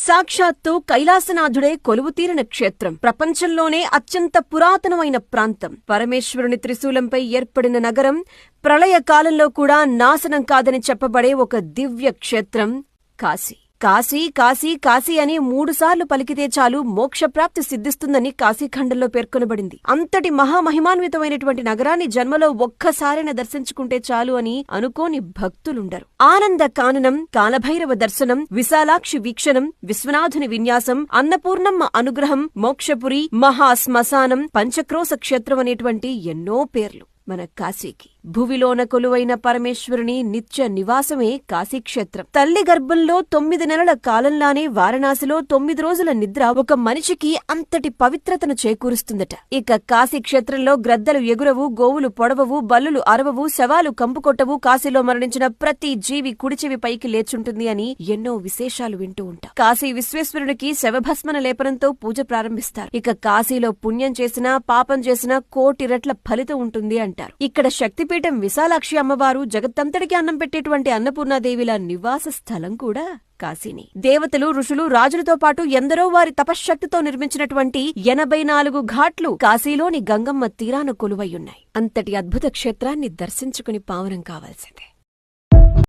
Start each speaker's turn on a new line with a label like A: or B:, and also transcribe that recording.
A: సాక్షాత్తు కైలాసనాథుడే కొలువుతీరిన క్షేత్రం. ప్రపంచంలోనే అత్యంత పురాతనమైన ప్రాంతం. పరమేశ్వరుని త్రిశూలంపై ఏర్పడిన నగరం. ప్రళయకాలంలో కూడా నాశనం కాదని చెప్పబడే ఒక దివ్య క్షేత్రం కాశీ. కాశీ కాశీ కాశీ అని 3 సార్లు పలికితే చాలు మోక్షప్రాప్తి సిద్ధిస్తుందని కాశీఖండంలో పేర్కొనబడింది. అంతటి మహామహిమాన్వితమైనటువంటి నగరాన్ని జన్మలో ఒక్కసారైనా దర్శించుకుంటే చాలు అని అనుకోని భక్తులుండరు. ఆనంద కాననం, కాలభైరవ దర్శనం, విశాలాక్షి వీక్షణం, విశ్వనాథుని విన్యాసం, అన్నపూర్ణమ్మ అనుగ్రహం, మోక్షపురి, మహాశ్మశానం, పంచక్రోశ క్షేత్రం అనేటువంటి ఎన్నో పేర్లు మన కాశీకి. భువిలోన కొలువైన పరమేశ్వరుని నిత్య నివాసమే కాశీక్షేత్రం. తల్లి గర్భంలో 9 నెలల కాలంలానే వారణాసిలో 9 రోజుల నిద్ర ఒక మనిషికి అంతటి పవిత్రతను చేకూరుస్తుందట. ఇక కాశీక్షేత్రంలో గ్రద్దలు ఎగురవు, గోవులు పొడవవు, బల్లులు అరవవు, శవాలు కంపుకొట్టవు, కాశీలో మరణించిన ప్రతి జీవి కుడిచెవి పైకి లేచుంటుంది అని ఎన్నో విశేషాలు వింటూ ఉంటాం. కాశీ విశ్వేశ్వరునికి శవభస్మన లేపనంతో పూజ ప్రారంభిస్తారు. ఇక కాశీలో పుణ్యం చేసినా పాపం చేసినా 1,000,000 రెట్ల ఫలితం ఉంటుంది అంటారు. ఇక్కడ శక్తిపీఠం విశాలాక్షి అమ్మవారు, జగత్తంతటికి అన్నం పెట్టేటువంటి అన్నపూర్ణాదేవిల నివాస స్థలం కూడా కాశీని. దేవతలు, ఋషులు, రాజులతో పాటు ఎందరో వారి తపశ్శక్తితో నిర్మించినటువంటి 84 ఘాట్లు కాశీలోని గంగమ్మ తీరాన కొలువయ్యున్నాయి. అంతటి అద్భుత క్షేత్రాన్ని దర్శించుకుని పావనం కావాల్సిందే.